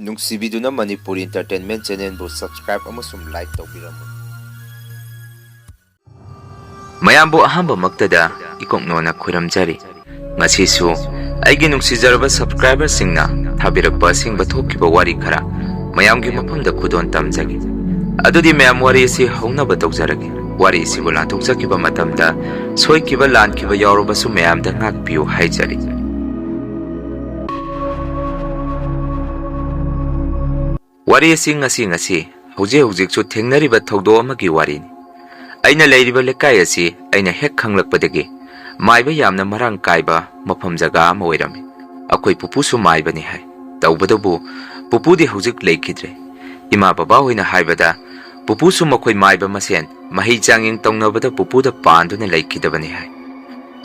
ꯅꯨꯡꯁꯤꯕꯤꯗꯨꯅ Manipur entertainment ꯆꯦꯅꯦꯜꯕꯨ subscribe ꯑꯃꯁꯨꯡ like ꯇꯧꯕꯤꯔꯝꯃꯨ꯫ ꯃꯌꯥꯝꯕꯨ ꯑꯍꯥꯟꯕꯃꯛꯇꯗ ꯏꯀꯣꯛꯅꯣꯅ ꯈꯨꯔꯨꯝꯖꯔꯤ꯫ ꯉꯁꯤꯁꯨ ꯑꯩꯒꯤ ꯅꯨꯡꯁꯤꯖꯔꯕ ꯁꯕꯁꯀ꯭ꯔꯥꯏꯕꯔꯁꯤꯡꯅ ꯊꯥꯕꯤꯔꯛꯄ ꯑꯁꯦꯡꯕ ꯊꯣꯛꯈꯤꯕ ꯋꯥꯔꯤ ꯈꯔ ꯃꯌꯥꯝꯒꯤ ꯃꯐꯝꯗ ꯈꯨꯗꯣꯟ ꯇꯝꯖꯒꯦ꯫ ꯑꯗꯨꯗꯤ ꯃꯌꯥꯝ ꯋꯥꯔꯤ ꯑꯁꯤ ꯍꯧꯅꯕ ꯇꯧꯖꯔꯒꯦ꯫ ꯋꯥꯔꯤ ꯑꯁꯤꯕꯨ ꯂꯥꯟꯊꯣꯛꯆꯈꯤꯕ ꯃꯇꯝꯗ ꯁꯣꯏꯈꯤꯕ ꯂꯥꯟꯈꯤꯕ ꯌꯥꯎꯔꯕꯁꯨ ꯃꯌꯥꯝꯗ ꯉꯥꯛꯄꯤꯌꯨ ꯍꯥꯏꯖꯔꯤ꯫ ꯋꯥꯔꯤ ꯑꯁꯤ ꯉꯁꯤ ꯍꯧꯖꯤꯛꯁꯨ ꯊꯦꯡꯅꯔꯤꯕ ꯊꯧꯗꯣꯛ ꯑꯃꯒꯤ ꯋꯥꯔꯤꯅꯤ꯫ ꯑꯩꯅ ꯂꯩꯔꯤꯕ ꯂꯩꯀꯥꯏ ꯑꯁꯤ ꯑꯩꯅ ꯍꯦꯛ ꯈꯪꯂꯛꯄꯗꯒꯤ ꯃꯥꯏꯕ ꯌꯥꯝꯅ ꯃꯔꯥꯡ ꯀꯥꯏꯕ ꯃꯐꯝ ꯖꯒꯥ ꯑꯃ ꯑꯣꯏꯔꯝꯃꯤ꯫ ꯑꯩꯈꯣꯏ ꯄꯨꯄꯨꯁꯨ ꯃꯥꯏꯕꯅꯤ ꯍꯥꯏ꯫ ꯇꯧꯕꯗꯕꯨ ꯄꯨꯄꯨꯗꯤ ꯍꯧꯖꯤꯛ ꯂꯩꯈꯤꯗ꯭ꯔꯦ꯫ ꯏꯃꯥ ꯕꯕꯥ ꯍꯣꯏꯅ ꯍꯥꯏꯕꯗ ꯄꯨꯄꯨꯁꯨ ꯃꯈꯣꯏ ꯃꯥꯏꯕ ꯃꯁꯦꯟ ꯃꯍꯩ ꯆꯥꯡꯌꯦꯡ ꯇꯧꯅꯕꯗ ꯄꯨꯄꯨꯗ ꯄꯥꯟꯗꯨꯅ ꯂꯩꯈꯤꯗꯕꯅꯤ ꯍꯥꯏ꯫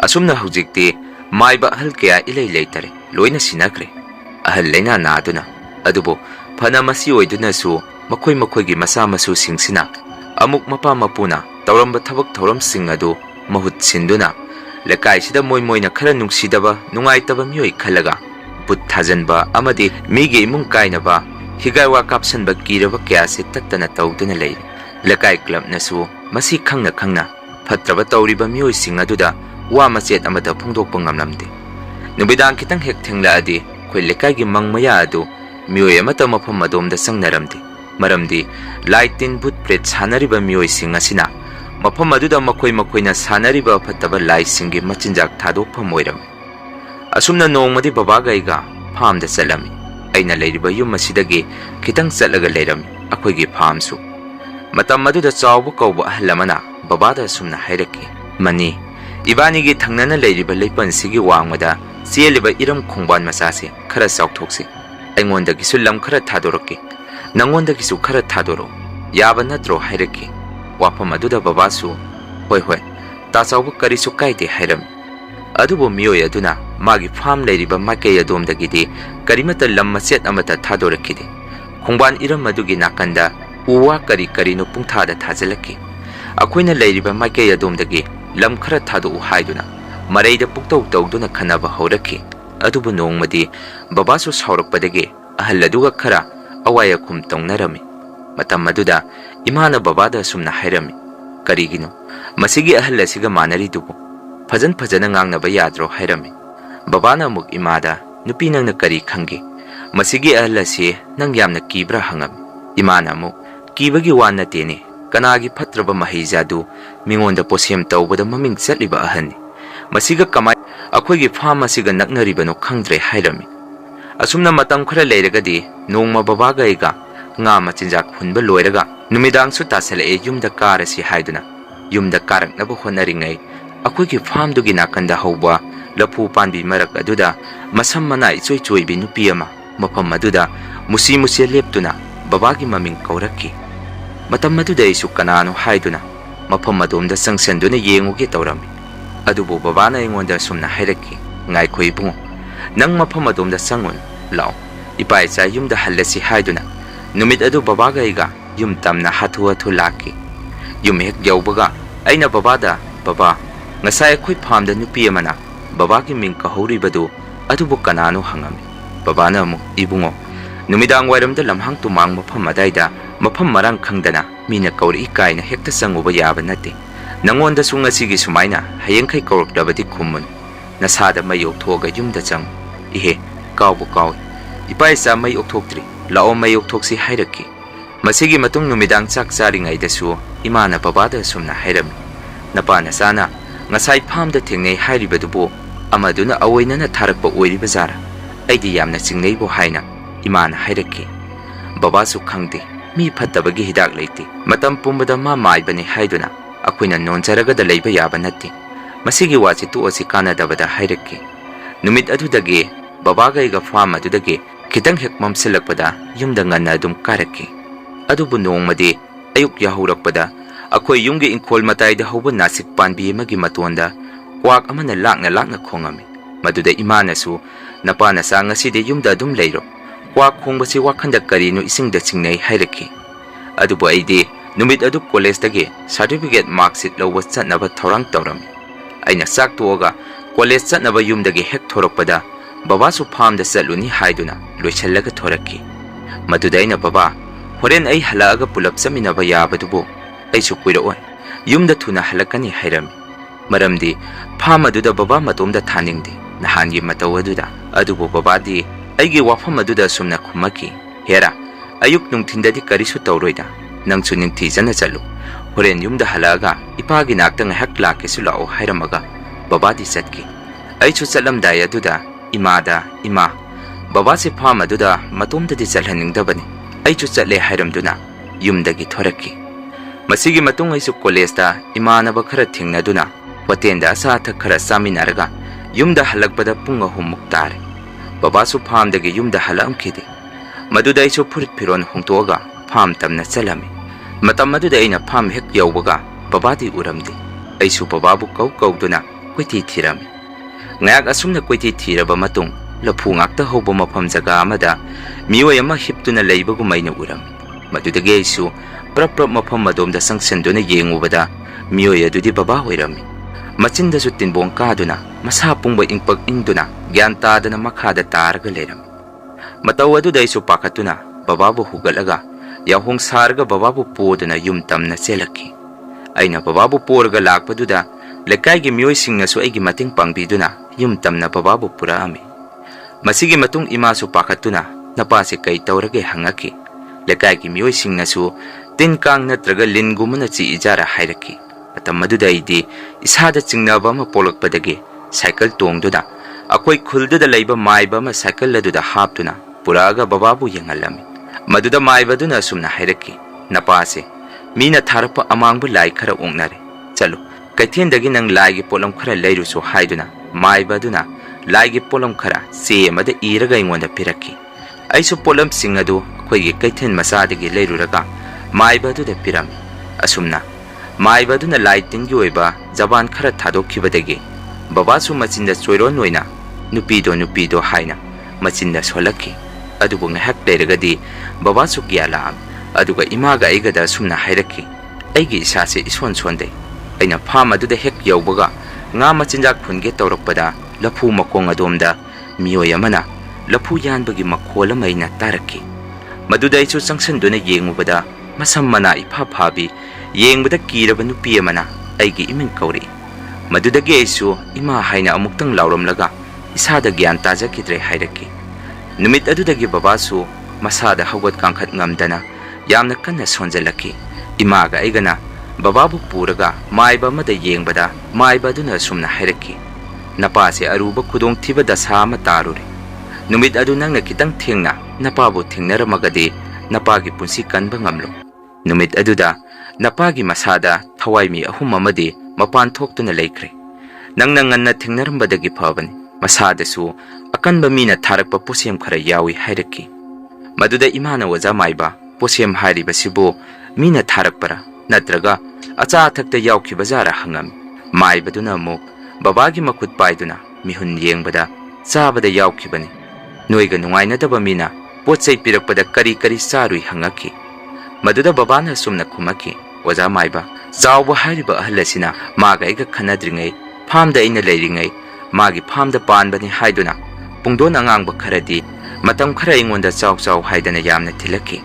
ꯑꯁꯨꯝꯅ ꯍꯧꯖꯤꯛꯇꯤ ꯃꯥꯏꯕ ꯑꯍꯜ ꯀꯌꯥ ꯏꯂꯩ ꯂꯩꯇꯔꯦ, ꯂꯣꯏꯅ ꯁꯤꯅꯈ꯭ꯔꯦ ꯑꯍꯜ ꯂꯩꯅꯥ ꯅꯥꯗꯨꯅ꯫ ꯑꯗꯨꯕꯨ ꯐꯅ ꯃꯁꯤ ꯑꯣꯏꯗꯨꯅꯁꯨ ꯃꯈꯣꯏꯒꯤ ꯃꯆꯥ ꯃꯁꯨꯁꯤꯡꯁꯤꯅ ꯑꯃꯨꯛ ꯃꯄꯥ ꯃꯄꯨꯅ ꯇꯧꯔꯝꯕ ꯊꯕꯛ ꯊꯧꯔꯝꯁꯤꯡ ꯑꯗꯨ ꯃꯍꯨꯠ ꯁꯤꯟꯗꯨꯅ ꯂꯩꯀꯥꯏꯁꯤꯗ ꯃꯣꯏꯅ ꯈꯔ ꯅꯨꯡꯁꯤꯗꯕ ꯅꯨꯡꯉꯥꯏꯇꯕ ꯃꯤꯑꯣꯏ ꯈꯜꯂꯒ ꯕꯨꯠ ꯊꯥꯖꯟꯕ ꯑꯃꯗꯤ ꯃꯤꯒꯤ ꯏꯃꯨꯡ ꯀꯥꯏꯅꯕ ꯍꯤꯒꯥꯏꯋꯥ ꯀꯥꯞꯁꯟꯕ ꯀꯤꯔꯕ ꯀꯌꯥꯁꯤ ꯇꯠꯇꯅ ꯇꯧꯗꯨꯅ ꯂꯩꯔꯤ꯫ ꯂꯩꯀꯥꯏ ꯀ꯭ꯂꯕꯅꯁꯨ ꯃꯁꯤ ꯈꯪꯅ ꯐꯠꯇ꯭ꯔꯕ ꯇꯧꯔꯤꯕ ꯃꯤꯑꯣꯏꯁꯤꯡ ꯑꯗꯨꯗ ꯋꯥ ꯃꯆꯦꯠ ꯑꯃꯠꯇ ꯐꯣꯡꯗꯣꯛꯄ ꯉꯝꯂꯝꯗꯦ꯫ ꯅꯨꯃꯤꯗꯥꯡ ꯈꯤꯇꯪ ꯍꯦꯛ ꯊꯦꯡꯂꯛꯑꯗꯤ ꯑꯩꯈꯣꯏ ꯂꯩꯀꯥꯏꯒꯤ ꯃꯪ ꯃꯌꯥ ꯑꯗꯨ ꯃꯤꯑꯣꯏ ꯑꯃꯠꯇ ꯃꯐꯝ ꯑꯗꯣꯝꯗ ꯆꯪꯅꯔꯝꯗꯦ꯫ ꯃꯔꯝꯗꯤ ꯂꯥꯏ ꯇꯤꯟ ꯚꯨꯠ ꯄ꯭ꯔꯦꯠ ꯁꯥꯟꯅꯔꯤꯕ ꯃꯤꯑꯣꯏꯁꯤꯡ ꯑꯁꯤꯅ ꯃꯐꯝ ꯑꯗꯨꯗ ꯃꯈꯣꯏꯅ ꯁꯥꯟꯅꯔꯤꯕ ꯑꯐꯠꯇꯕ ꯂꯥꯏꯁꯤꯡꯒꯤ ꯃꯆꯤꯟꯖꯥꯛ ꯊꯥꯗꯣꯛꯐꯝ ꯑꯣꯏꯔꯝꯃꯤ꯫ ꯑꯁꯨꯝꯅ ꯅꯣꯡꯃꯗꯤ ꯕꯕꯥꯒ ꯑꯩꯒ ꯐꯥꯔꯝꯗ ꯆꯠꯂꯝꯃꯤ꯫ ꯑꯩꯅ ꯂꯩꯔꯤꯕ ꯌꯨꯝ ꯑꯁꯤꯗꯒꯤ ꯈꯤꯇꯪ ꯆꯠꯂꯒ ꯂꯩꯔꯝꯃꯤ ꯑꯩꯈꯣꯏꯒꯤ ꯐꯥꯔꯝꯁꯨ꯫ ꯃꯇꯝ ꯑꯗꯨꯗ ꯆꯥꯎꯕ ꯀꯧꯕ ꯑꯍꯜ ꯑꯃꯅ ꯕꯕꯥꯗ ꯑꯁꯨꯝꯅ ꯍꯥꯏꯔꯛꯈꯤ, "ꯃꯅꯤ, ꯏꯕꯥꯅꯤꯒꯤ ꯊꯪꯅꯅ ꯂꯩꯔꯤꯕ ꯂꯩꯄꯟꯁꯤꯒꯤ ꯋꯥꯡꯃꯗ ꯆꯦꯜꯂꯤꯕ ꯏꯔꯝ ꯈꯣꯡꯕꯥꯟ ꯃꯆꯥꯁꯤ ꯈꯔ ꯆꯥꯎꯊꯣꯛꯁꯤ꯫ ꯑꯩꯉꯣꯟꯗꯒꯤꯁꯨ ꯂꯝ ꯈꯔ ꯊꯥꯗꯣꯔꯛꯀꯦ, ꯅꯪꯉꯣꯟꯗꯒꯤꯁꯨ ꯈꯔ ꯊꯥꯗꯣꯔꯛꯎ, ꯌꯥꯕ ꯅꯠꯇ꯭ꯔꯣ?" ꯍꯥꯏꯔꯛꯈꯤ꯫ ꯋꯥꯐꯝ ꯑꯗꯨꯗ ꯕꯕꯥꯁꯨ ꯍꯣꯏ ꯇꯥ ꯆꯥꯎꯕ ꯀꯔꯤꯁꯨ ꯀꯥꯏꯗꯦ ꯍꯥꯏꯔꯝꯃꯤ꯫ ꯑꯗꯨꯕꯨ ꯃꯤꯑꯣꯏ ꯑꯗꯨꯅ ꯃꯥꯒꯤ ꯐꯥꯔꯝ ꯂꯩꯔꯤꯕ ꯃꯥꯏꯀꯩ ꯑꯗꯣꯝꯗꯒꯤꯗꯤ ꯀꯔꯤꯃꯠꯇ ꯂꯝ ꯃꯆꯦꯠ ꯑꯃꯠꯇ ꯊꯥꯗꯣꯔꯛꯈꯤꯗꯦ꯫ ꯈꯣꯡꯕꯥꯟ ꯏꯔꯝ ꯑꯗꯨꯒꯤ ナꯀꯟꯗ ꯎ ꯋꯥ ꯀꯔꯤꯅꯣ ꯄꯨꯡꯊꯥꯗ ꯊꯥꯖꯤꯜꯂꯛꯈꯤ꯫ ꯑꯩꯈꯣꯏꯅ ꯂꯩꯔꯤꯕ ꯃꯥꯏꯀꯩ ꯑꯗꯣꯝꯗꯒꯤ ꯂꯝ ꯈꯔ ꯊꯥꯗꯣꯛꯎ ꯍꯥꯏꯗꯨꯅ ꯃꯔꯩꯗ ꯄꯨꯛꯇꯧ ꯇꯧꯗꯨꯅ ꯈꯟꯅꯕ ꯍꯧꯔꯛꯈꯤ꯫ ꯑꯗꯨꯕꯨ ꯅꯣꯡꯃꯗꯤ ꯕꯕꯥꯁꯨ ꯁꯥꯎꯔꯛꯄꯗꯒꯤ ꯑꯍꯜ ꯑꯗꯨꯒ ꯈꯔ ꯑꯋꯥꯏ ꯑꯈꯨꯝ ꯇꯧꯅꯔꯝꯃꯤ꯫ ꯃꯇꯝ ꯑꯗꯨꯗ ꯏꯃꯥꯅ ꯕꯕꯥꯗ ꯑꯁꯨꯝꯅ ꯍꯥꯏꯔꯝꯃꯤ, "ꯀꯔꯤꯒꯤꯅꯣ ꯃꯁꯤꯒꯤ ꯑꯍꯜ ꯑꯁꯤꯒ ꯃꯥꯟꯅꯔꯤꯗꯨꯕꯨ? ꯐꯖꯅ ꯉꯥꯡꯅꯕ ꯌꯥꯗ꯭ꯔꯣ?" ꯍꯥꯏꯔꯝꯃꯤ꯫ ꯕꯕꯥꯅ ꯑꯃꯨꯛ ꯏꯃꯥꯗ, "ꯅꯨꯄꯤ ꯅꯪꯅ ꯀꯔꯤ ꯈꯪꯒꯦ? ꯃꯁꯤꯒꯤ ꯑꯍꯜ ꯑꯁꯤ ꯅꯪ ꯌꯥꯝꯅ ꯀꯤꯕ꯭ꯔꯥ?" ꯍꯪꯉꯝꯃꯤ꯫ ꯏꯃꯥꯅ ꯑꯃꯨꯛ, "ꯀꯤꯕꯒꯤ ꯋꯥ ꯅꯠꯇꯦꯅꯦ, ꯀꯅꯥꯒꯤ ꯐꯠꯇ꯭ꯔꯕ ꯃꯍꯩꯖꯥꯗꯨ ꯃꯤꯉꯣꯟꯗ ꯄꯣꯁꯦꯝ ꯇꯧꯕꯗ ꯃꯃꯤꯡ ꯆꯠꯂꯤꯕ ꯑꯍꯟꯅꯤ꯫ ꯃꯁꯤꯒ ꯀꯃꯥꯏꯅ ꯑꯩꯈꯣꯏꯒꯤ ꯐꯥꯔꯝ ꯑꯁꯤꯒ ꯅꯛꯅꯔꯤꯕꯅꯣ ꯈꯪꯗ꯭ꯔꯦ" ꯍꯥꯏꯔꯝꯃꯤ꯫ ꯑꯁꯨꯝꯅ ꯃꯇꯝ ꯈꯔ ꯂꯩꯔꯒꯗꯤ ꯅꯣꯡꯃ ꯕꯕꯥꯒ ꯑꯩꯒ ꯉꯥ ꯃꯆꯤꯟꯖꯥꯛ ꯍꯨꯟꯕ ꯂꯣꯏꯔꯒ ꯅꯨꯃꯤꯗꯥꯡꯁꯨ ꯇꯥꯁꯜꯂꯛꯑꯦ ꯌꯨꯝꯗ ꯀꯥꯔꯁꯤ ꯍꯥꯏꯗꯨꯅ ꯌꯨꯝꯗ ꯀꯥꯔꯛꯅꯕ ꯍꯣꯠꯅꯔꯤꯉꯩ ꯑꯩꯈꯣꯏꯒꯤ ꯐꯥꯔꯝꯗꯨꯒꯤ ꯅꯥꯀꯟꯗ ꯍꯧꯕ ꯂꯐꯨ ꯄꯥꯟꯕꯤ ꯃꯔꯛ ꯑꯗꯨꯗ ꯃꯁꯝ ꯃꯅꯥ ꯏꯆꯣꯏ ꯆꯣꯏꯕꯤ ꯅꯨꯄꯤ ꯑꯃ ꯃꯐꯝ ꯑꯗꯨꯗ ꯃꯨꯁꯤ ꯂꯦꯞꯇꯨꯅ ꯕꯕꯥꯒꯤ ꯃꯃꯤꯡ ꯀꯧꯔꯛꯈꯤ꯫ ꯃꯇꯝ ꯑꯗꯨꯗ ꯑꯩꯁꯨ ꯀꯅꯥꯅꯣ ꯍꯥꯏꯗꯨꯅ ꯃꯐꯝ ꯑꯗꯣꯝꯗ ꯆꯪꯁꯤꯟꯗꯨꯅ ꯌꯦꯡꯉꯨꯒꯦ ꯇꯧꯔꯝꯃꯤ꯫ ꯑꯗꯨꯕꯨ ꯕꯕꯥꯅ ꯑꯩꯉꯣꯟꯗ ꯑꯁꯨꯝꯅ ꯍꯥꯏꯔꯛꯈꯤ, "ꯉꯥꯏꯈꯣ ꯏꯕꯨꯡꯉꯣ, ꯅꯪ ꯃꯐꯝ ꯑꯗꯣꯝꯗ ꯆꯪꯉꯨꯅꯨ, ꯂꯥꯛꯑꯣ ꯏꯄꯥ ꯏꯆꯥ ꯌꯨꯝꯗ ꯍꯜꯂꯁꯤ" ꯍꯥꯏꯗꯨꯅ ꯅꯨꯃꯤꯠ ꯑꯗꯨ ꯕꯕꯥꯒ ꯑꯩꯒ ꯌꯨꯝ ꯇꯝꯅ ꯍꯥꯊꯨ ꯂꯥꯛꯈꯤ꯫ ꯌꯨꯝ ꯍꯦꯛ ꯌꯧꯕꯒ ꯑꯩꯅ ꯕꯕꯥꯗ, "ꯕꯕꯥ, ꯉꯁꯥꯏ ꯑꯩꯈꯣꯏ ꯐꯥꯔꯝꯗ ꯅꯨꯄꯤ ꯑꯃꯅ ꯕꯕꯥꯒꯤ ꯃꯤꯡ ꯀꯧꯍꯧꯔꯤꯕꯗꯨ ꯑꯗꯨꯕꯨ ꯀꯅꯥꯅꯣ?" ꯍꯪꯉꯝꯃꯤ꯫ ꯕꯕꯥꯅ ꯑꯃꯨꯛ, "ꯏꯕꯨꯡꯉꯣ, ꯅꯨꯃꯤꯗꯥꯡ ꯋꯥꯏꯔꯝꯗ ꯂꯝꯍꯥꯡ ꯇꯨꯃꯥꯡ ꯃꯐꯝ ꯑꯗꯥꯏꯗ ꯃꯐꯝ ꯃꯔꯥꯡ ꯈꯪꯗꯅ ꯃꯤꯅ ꯀꯧꯔꯛꯏ ꯀꯥꯏꯅ ꯍꯦꯛꯇ ꯆꯪꯉꯨꯕ ꯌꯥꯕ ꯅꯠꯇꯦ꯫ ꯅꯪꯉꯣꯟꯗꯁꯨ ꯉꯁꯤꯒꯤ ꯁꯨꯃꯥꯏꯅ ꯍꯌꯦꯡꯈꯩ ꯀꯧꯔꯛꯂꯕꯗꯤ ꯈꯨꯝꯃꯨꯅꯨ, ꯅꯁꯥꯗ ꯃꯩ ꯑꯣꯛꯊꯣꯛꯑꯒ ꯌꯨꯝꯗ ꯆꯪꯉꯨ." "ꯏꯍꯦ, ꯀꯥꯎꯕꯨ ꯀꯥꯎꯏ, ꯏꯄꯥ ꯏꯆꯥ ꯃꯩ ꯑꯣꯛꯊꯣꯛꯇ꯭ꯔꯤ, ꯂꯥꯛꯑꯣ ꯃꯩ ꯑꯣꯛꯊꯣꯛꯁꯤ" ꯍꯥꯏꯔꯛꯈꯤ꯫ ꯃꯁꯤꯒꯤ ꯃꯇꯨꯡ ꯅꯨꯃꯤꯗꯥꯡ ꯆꯥꯛ ꯆꯥꯔꯤꯉꯩꯗꯁꯨ ꯏꯃꯥꯅ ꯕꯕꯥꯗ ꯑꯁꯨꯝꯅ ꯍꯥꯏꯔꯝꯃꯤ, "ꯅꯄꯥ ꯅꯆꯥꯅ ꯉꯁꯥꯏ ꯐꯥꯔꯝꯗ ꯊꯦꯡꯅꯩ ꯍꯥꯏꯔꯤꯕꯗꯨꯕꯨ ꯑꯃꯗꯨꯅ ꯑꯑꯣꯏꯅꯅ ꯊꯥꯔꯛꯄ ꯑꯣꯏꯔꯤꯕ ꯖꯥꯔꯥ? ꯑꯩꯗꯤ ꯌꯥꯝꯅ ꯆꯤꯡꯅꯩꯕꯨ" ꯍꯥꯏꯅ ꯏꯃꯥꯅ ꯍꯥꯏꯔꯛꯈꯤ꯫ ꯕꯕꯥꯁꯨ, "ꯈꯪꯗꯦ, ꯃꯤ ꯐꯠꯇꯕꯒꯤ ꯍꯤꯗꯥꯛ ꯂꯩꯇꯦ, ꯃꯇꯝ ꯄꯨꯝꯕꯗ ꯃꯥ ꯃꯥꯏꯕꯅꯤ ꯍꯥꯏꯗꯨꯅ ꯑꯩꯈꯣꯏꯅ ꯅꯣꯟꯖꯔꯒꯗ ꯂꯩꯕ ꯌꯥꯕ ꯅꯠꯇꯦ꯫ ꯃꯁꯤꯒꯤ ꯋꯥꯁꯤ ꯇꯣꯛꯑꯁꯤ ꯀꯥꯟꯅꯗꯕꯗ" ꯍꯥꯏꯔꯛꯈꯤ꯫ ꯅꯨꯃꯤꯠ ꯑꯗꯨꯗꯒꯤ ꯕꯕꯥꯒ ꯑꯩꯒ ꯐꯥꯔꯝ ꯑꯗꯨꯗꯒꯤ ꯈꯤꯇꯪ ꯍꯦꯛ ꯃꯝꯁꯤꯜꯂꯛꯄꯗ ꯌꯨꯝꯗ ꯉꯟꯅ ꯑꯗꯨꯝ ꯀꯥꯔꯛꯈꯤ꯫ ꯑꯗꯨꯕꯨ ꯅꯣꯡꯃꯗꯤ ꯑꯌꯨꯛ ꯌꯥꯍꯧꯔꯛꯄꯗ ꯑꯩꯈꯣꯏ ꯌꯨꯝꯒꯤ ꯏꯪꯈꯣꯜ ꯃꯇꯥꯏꯗ ꯍꯧꯕ ꯅꯥꯁꯤꯛ ꯄꯥꯟꯕꯤ ꯑꯃꯒꯤ ꯃꯇꯣꯟꯗ ꯀ꯭ꯋꯥꯛ ꯑꯃꯅ ꯂꯥꯛꯅ ꯈꯣꯡꯉꯝꯃꯤ꯫ ꯃꯗꯨꯗ ꯏꯃꯥꯅꯁꯨ, "ꯅꯄꯥ ꯅꯆꯥ ꯉꯁꯤꯗꯤ ꯌꯨꯝꯗ ꯑꯗꯨꯝ ꯂꯩꯔꯣ, ꯀ꯭ꯋꯥꯛ ꯈꯣꯡꯕꯁꯤ ꯋꯥꯈꯟꯗ ꯀꯔꯤꯅꯣ ꯏꯁꯤꯡꯗ ꯆꯤꯡꯅꯩ" ꯍꯥꯏꯔꯛꯈꯤ꯫ ꯑꯗꯨꯕꯨ ꯑꯩꯗꯤ ꯅꯨꯃꯤꯠ ꯑꯗꯨ ꯀꯣꯂꯦꯖꯇꯒꯤ ꯁꯥꯔꯇꯤꯐꯤꯀꯦꯠ ꯃꯥꯔꯛꯁꯤꯠ ꯂꯧꯕ ꯆꯠꯅꯕ ꯊꯧꯔꯥꯡ ꯇꯧꯔꯝꯃꯤ꯫ ꯑꯩꯅ ꯆꯥꯛ ꯇꯣꯛꯑꯒ ꯀꯣꯂꯦꯖ ꯆꯠꯅꯕ ꯌꯨꯝꯗꯒꯤ ꯍꯦꯛ ꯊꯣꯔꯛꯄꯗ ꯕꯕꯥꯁꯨ ꯐꯥꯔꯝꯗ ꯆꯠꯂꯨꯅꯤ ꯍꯥꯏꯗꯨꯅ ꯂꯣꯏꯁꯤꯜꯂꯒ ꯊꯣꯔꯛꯈꯤ꯫ Maduda aina baba, horen ai halaga pulap saminaba yabadubo, ai su kuiraoi. Yumda thuna halakani hairami. Maramdi, farm aduda baba matomda thaningdi, nahangi mataw aduda. Adubo babadi, aigi wafam aduda sumna khumaki. Hera, ayuk nungthindadi karisu tawroida, nangsu ningthijana chalu. Horen yumda halaga, ipagi nakta ngahak lakesu lao hairamaga, babadi chatki. Ai chu chalamdai aduda, ima. Baba se farm aduda matomdadi chalhaningdabani. Ai chu chatle hairamduna, yumdagi thoraki. Masigi matung ai su college da imanaba khara thingnaduna, watenda asa thak khara saminaraga, yumda halakpada pung ahum muktar. Baba su farm dagi yumda halamkhidi. Maduda ai su phurit phiron hongtoga farm tamna chalami. Matam maduda aina farm hek yawbaga babadi uramdi. Ai su bababu kauduna koiti thirami. Ngayak asumna koiti thiraba matung lapu ngakta hobo mafam jaga amada miyoy ama hiptuna leibagumaina urami. Madudagi ai su prap mafam madomda sangsenduna yengubada miyoy adudi baba hoirami. Machinda su tinbong kaduna masa pungba ingpag induna gyan tadana makhada taraga lerami. Mataw aduda ai su pakatuna bababu hugalaga yahong sarga bababu poduna yum tamna selaki. Aina bababu porga lakpaduda lekaygi miyoy singna su aigi mating pangbiduna yum tamna bababu puraami. Masigi matung ima su pakatuna napasi kay tawrage hangaki. Lekaygi miyoy singna su tinkang natraga lingumana chi ijara hairaki. Matam maduda idi isada chingnaba ma polakpadagi cycle tongduna akoy khulduda leiba maiba ma cycle laduda haptuna puraga bababu yangalami. Maduda maibaduna sumna hairaki. Napase mina tharapa amangbu lai khara ongnare. Chalo kaithendagi nang laigi polam khara leirusu haiduna maibaduna laigi polam khara se amada iraga ingonda piraki. Aisu polam singadu akoygi kaithen masadagi leiruraga maibaduna pirami. Asumna maibaduna laitingi oiba jaban khara thadokkhibadagi babasu machinda choiron noina nupido haina machinda solaki. Adubu ngahak leiragadi babasu gyala aduga imaga aigada sumna hairaki. Aigi isase ison sonde aina farm aduda hek yawbaga nga machinjak phunge tawrakpada lapu makong adomda miyoy amana lapu yanbagi makhol amaina taraki. Maduda isu sangsanduna yengubada masam mana ipha-phabi yengbada kiraba nupi amana aigi iming kauri. Madudagi aisu ima haina amuktang lauramlaga isada gyan tajakidre hairaki. Numit adudagi babasu masada hawat kangkhat ngamdana yamna kanna sonjalaki. Imaga aigana bababu puraga maiba mada yengbada maiba aduna sumna hairaki. Napase aruba kudong tiba dasama taruri. Numit adu nangna kitang thingna napabu thingnaramagadi napagi punsi kanba ngamlo. Numit aduda napagi masada thawaimi ahum amadi mapan thoktuna leikre. Nangna nganna thingnarambadagi phabani masadasu akanba mina tharakpa posem khara yawi hairaki. Maduda imana waja maiba posem hairiba sibo mina tharakpara natraga acha thakta yawkhiba jara hangam. Maibaduna amuk babagi makut paiduna mihun yengbada chabada yawkhibani. Noiga nungainadaba mina potsai pirakpada kari sarui hangaki. Maduda babana sumna khumaki waja maiba chawba hairiba ahalasina maga aiga khanadringai farmda aina leiringai magi farmda panbani haiduna pungdon angangba kharadi matam khara ingonda chaw haidana yamna thilaki.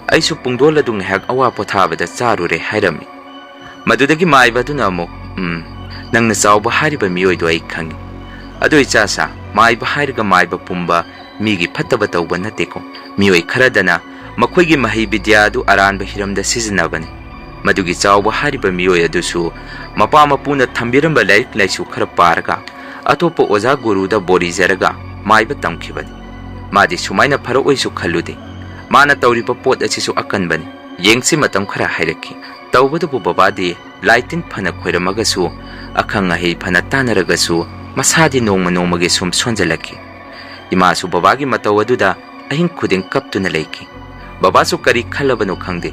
Aisu pungdol adung hak awa pothabada charure hairami. Madudagi maibaduna amuk nangna chawba hairiba miyoido ai khangi. Adoi chasa maiba hairiga maiba pumba migi phattaba tawba nateko. Miyoy kharadana makhoi mahai bidyadu aranba hiramda sizinabani. Madugi chawba hairiba miyoy adusu mapa mapuna thambiramba laik laisu khara paraga atopa oza guruda borizaraga maiba tamkhibani. Madi sumaina pharo oisu khallude. Mana tawriba pot asisu akanbani. Yengsi matam khara hairaki. Tawbadabu babadi laitin phana khoiramagasu akhang ahi phana tanaragasu masadi nongmagi sum sonjalaki. Imasu babagi mataw aduda ahing khuding kaptuna leiki. Babasu kari khalabano khangde.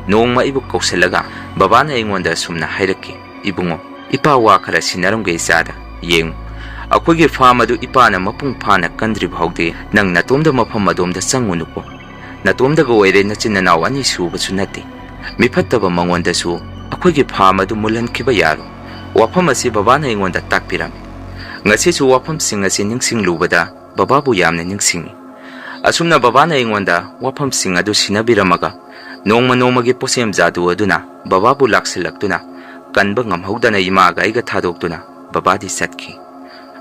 Nongma ibu kausalaga babana ingonda sumna hairaki. Ibungo ipa wa khara sinaramge isada yengu. Akoigi farm adu ipana mapung phana kandri bhaude nang natomda mafam adomda changunuko. Natomda ga oire nachinanaw ani subasu nati. Mifattaba mangonda su akoigi farm adu mulan khiba yaro. Wafam asi babana ingonda takpirami. Ngasi su wafam sing asi ningsing lubada bababu yamna ningsingi. Asumna babana aingwanda wafamsing adu sinabiramaga nongma nongmagi posem jadu aduna bababu laksilaktuna kanba ngamhaudana imaga aiga thadoktuna babadi satki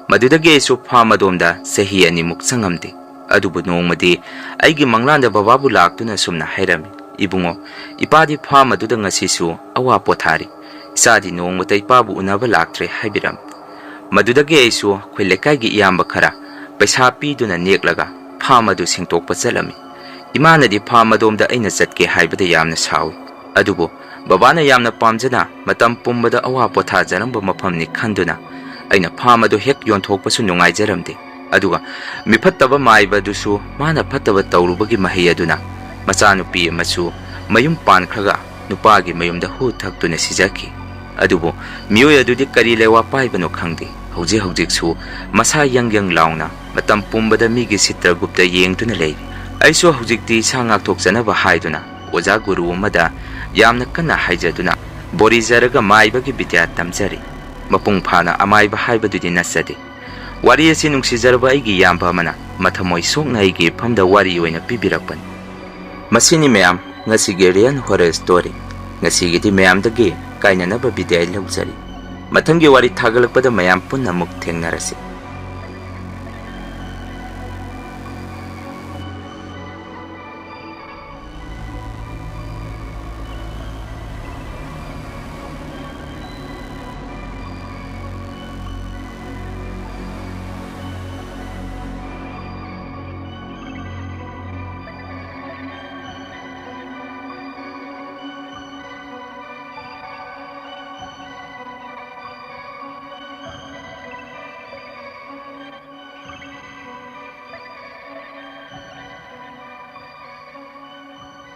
madudagi aisu farm adomda sahi animuk sangamde adubu nongmadi aigi manglanda bababu laktuna sumna hairami ibungo ipadi farm aduda ngasisu awa pothari isadi nongmata ipabu unaba laktre haibiram madudagi aisu khwilekagi iyamba khara paisa piduna neklaga farm adu singtokpa chalami imanadi farm adomda aina chatke haibada yamna sawi adubu babana yamna pamjana matam pumbada awa potha jaramba mafamni khanduna aina farm adu hek yonthokpasu nungai jaramde aduga mifattaba maiba dusu mana fattaba tawrubagi mahi aduna machanupi amasu mayum pankhraga nupagi mayumda hu thaktuna sijaki adubu miyoy adudi kari lewa paibano khangde hauji haujiksu masa yang launa matam pumbada migi sitragupta yengtuna lei aiso haujikti sangak thokjanaba haiduna oja guru amada yamna kana haijaduna bori jaraga maibagi bidya tamjari mapung phana amaiba haibadudi nasade wari asi nungsi jarba aigi yamba mana mathamoi sokna aigi phamda wari oina pibirakpan masini mayam ngasi gerian horror story ngasi gidi mayam dagi kainanaba bidya laujari mathangi wari thagalakpada mayam punna muk thengnarasi